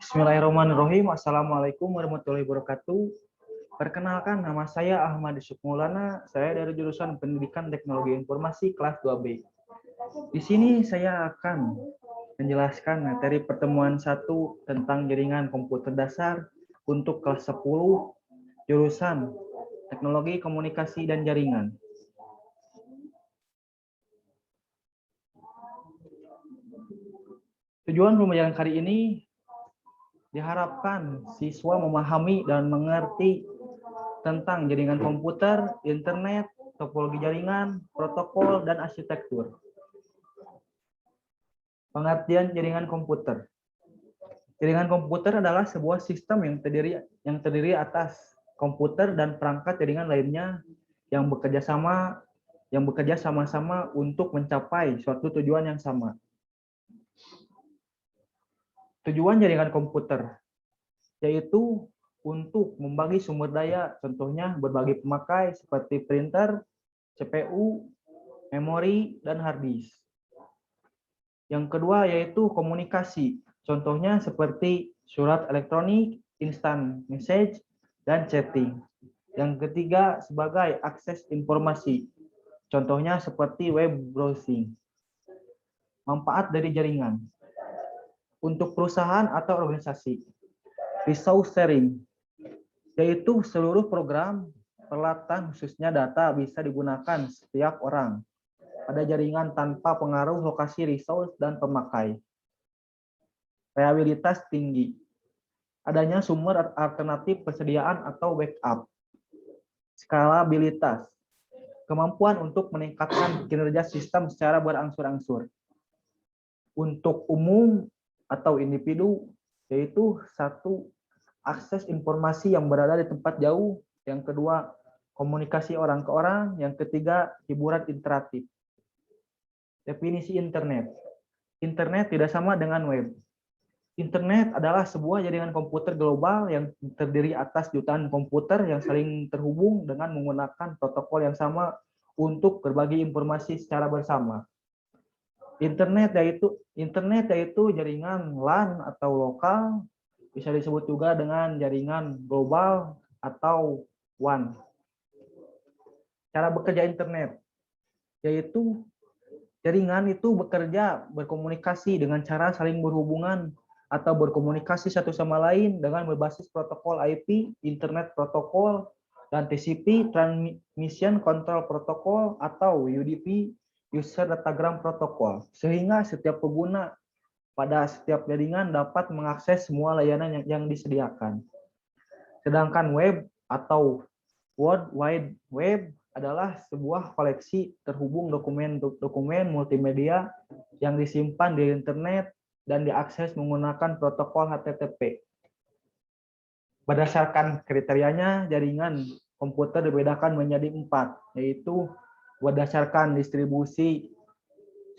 Bismillahirrahmanirrahim. Assalamualaikum warahmatullahi wabarakatuh. Perkenalkan, nama saya Ahmad Yusuf Maulana. Saya dari jurusan Pendidikan Teknologi Informasi kelas 2B. Di sini saya akan menjelaskan materi pertemuan 1 tentang jaringan komputer dasar untuk kelas 10 jurusan Teknologi Komunikasi dan Jaringan. Tujuan pembelajaran kali ini diharapkan siswa memahami dan mengerti tentang jaringan komputer, internet, topologi jaringan, protokol, dan arsitektur. Pengertian jaringan komputer. Jaringan komputer adalah sebuah sistem yang terdiri atas komputer dan perangkat jaringan lainnya yang bekerja sama-sama untuk mencapai suatu tujuan yang sama. Tujuan jaringan komputer yaitu untuk membagi sumber daya, contohnya berbagi pemakai seperti printer, CPU, memori, dan hard disk. Yang kedua yaitu komunikasi, contohnya seperti surat elektronik, instant message, dan chatting. Yang ketiga sebagai akses informasi, contohnya seperti web browsing. Manfaat dari jaringan untuk perusahaan atau organisasi. Resource sharing, yaitu seluruh program, peralatan, khususnya data bisa digunakan setiap orang pada jaringan tanpa pengaruh lokasi resource dan pemakai. Reliabilitas tinggi, adanya sumber alternatif persediaan atau backup. Skalabilitas, kemampuan untuk meningkatkan kinerja sistem secara berangsur-angsur. Untuk umum atau individu, yaitu satu, akses informasi yang berada di tempat jauh. Yang kedua, komunikasi orang ke orang. Yang ketiga, hiburan interaktif. Definisi internet. Internet tidak sama dengan web. Internet adalah sebuah jaringan komputer global yang terdiri atas jutaan komputer yang saling terhubung dengan menggunakan protokol yang sama untuk berbagi informasi secara bersama. Internet yaitu jaringan LAN atau lokal, bisa disebut juga dengan jaringan global atau WAN. Cara bekerja internet, yaitu jaringan itu bekerja berkomunikasi dengan cara saling berhubungan atau berkomunikasi satu sama lain dengan berbasis protokol IP, Internet Protocol, dan TCP, Transmission Control Protocol, atau UDP, User Datagram Protocol, sehingga setiap pengguna pada setiap jaringan dapat mengakses semua layanan yang disediakan. Sedangkan web atau World Wide Web adalah sebuah koleksi terhubung dokumen multimedia yang disimpan di internet dan diakses menggunakan protokol HTTP. Berdasarkan kriterianya, jaringan komputer dibedakan menjadi 4, yaitu berdasarkan distribusi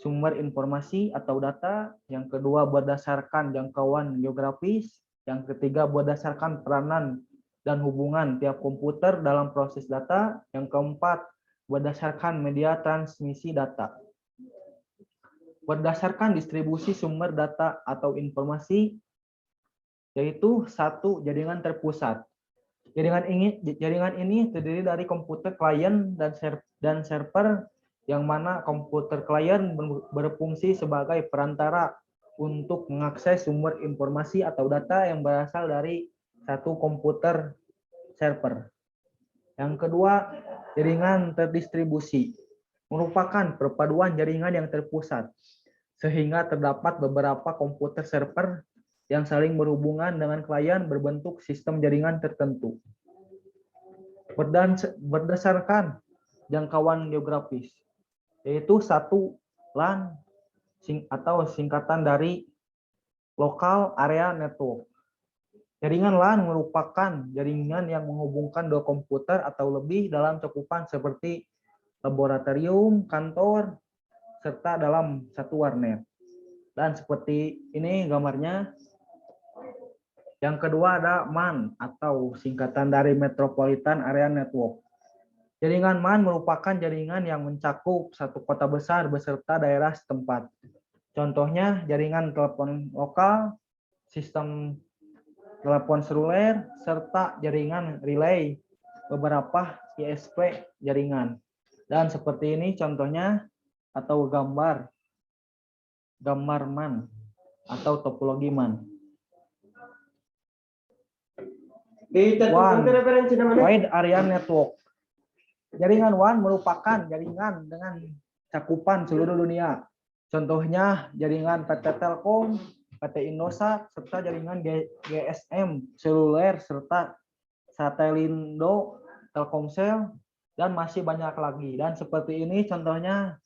sumber informasi atau data, yang kedua berdasarkan jangkauan geografis, yang ketiga berdasarkan peranan dan hubungan tiap komputer dalam proses data, yang keempat berdasarkan media transmisi data. Berdasarkan distribusi sumber data atau informasi, yaitu satu, jaringan terpusat. Jaringan ini terdiri dari komputer klien dan server, yang mana komputer klien berfungsi sebagai perantara untuk mengakses sumber informasi atau data yang berasal dari satu komputer server. Yang kedua, jaringan terdistribusi merupakan perpaduan jaringan yang terpusat, sehingga terdapat beberapa komputer server yang saling berhubungan dengan klien berbentuk sistem jaringan tertentu. Berdasarkan jangkauan geografis, yaitu satu, LAN atau singkatan dari Local Area Network. Jaringan LAN merupakan jaringan yang menghubungkan dua komputer atau lebih dalam cakupan seperti laboratorium, kantor, serta dalam satu warnet. Dan seperti ini gambarnya. Yang kedua ada MAN atau singkatan dari Metropolitan Area Network. Jaringan MAN merupakan jaringan yang mencakup satu kota besar beserta daerah setempat. Contohnya jaringan telepon lokal, sistem telepon seluler, serta jaringan relay beberapa ISP jaringan. Dan seperti ini contohnya atau gambar man atau topologi man. Wide area network. Jaringan WAN merupakan jaringan dengan cakupan seluruh dunia. Contohnya jaringan PT Telkom, PT Indosat, serta jaringan GSM, seluler, serta Satelindo, Telkomsel, dan masih banyak lagi. Dan seperti ini contohnya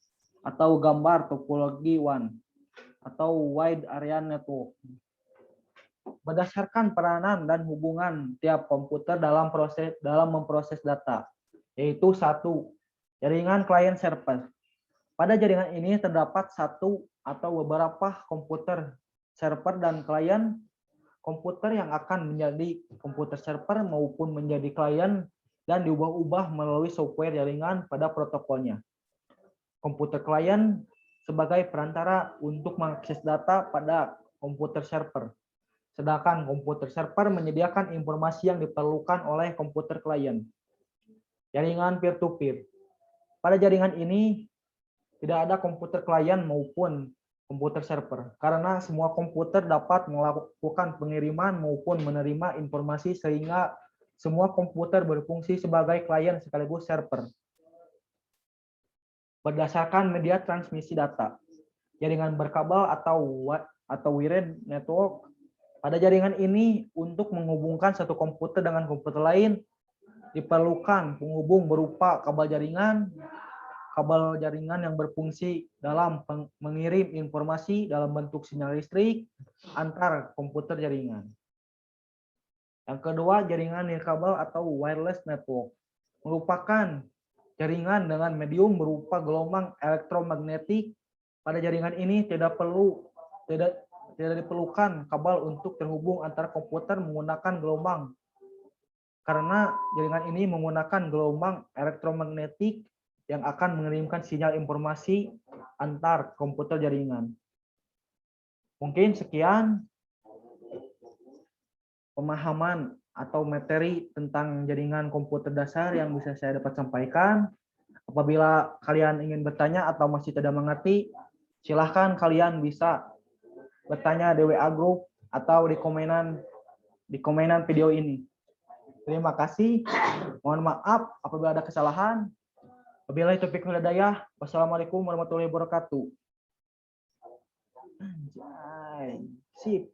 atau gambar topologi WAN atau wide area network. Berdasarkan peranan dan hubungan tiap komputer dalam memproses data, yaitu satu, jaringan client server. Pada jaringan ini terdapat satu atau beberapa komputer server dan klien. Komputer yang akan menjadi komputer server maupun menjadi klien dan diubah-ubah melalui software jaringan pada protokolnya. Komputer klien sebagai perantara untuk mengakses data pada komputer server. Sedangkan komputer server menyediakan informasi yang diperlukan oleh komputer klien. Jaringan peer-to-peer. Pada jaringan ini tidak ada komputer klien maupun komputer server, karena semua komputer dapat melakukan pengiriman maupun menerima informasi sehingga semua komputer berfungsi sebagai klien sekaligus server. Berdasarkan media transmisi data, jaringan berkabel atau wired network. Pada jaringan ini untuk menghubungkan satu komputer dengan komputer lain diperlukan penghubung berupa kabel jaringan yang berfungsi dalam mengirim informasi dalam bentuk sinyal listrik antar komputer jaringan. Yang kedua, jaringan nirkabel atau wireless network merupakan jaringan dengan medium berupa gelombang elektromagnetik. Pada jaringan ini tidak diperlukan kabel untuk terhubung antar komputer menggunakan gelombang, karena jaringan ini menggunakan gelombang elektromagnetik yang akan mengirimkan sinyal informasi antar komputer jaringan. Mungkin sekian pemahaman atau materi tentang jaringan komputer dasar yang bisa saya dapat sampaikan. Apabila kalian ingin bertanya atau masih tidak mengerti, silahkan kalian bisa bertanya di WA group atau di komenan video ini. Terima kasih. Mohon maaf apabila ada kesalahan. Wabillahi taufiq wal hidayah. Wassalamualaikum warahmatullahi wabarakatuh. Anjay. Sip.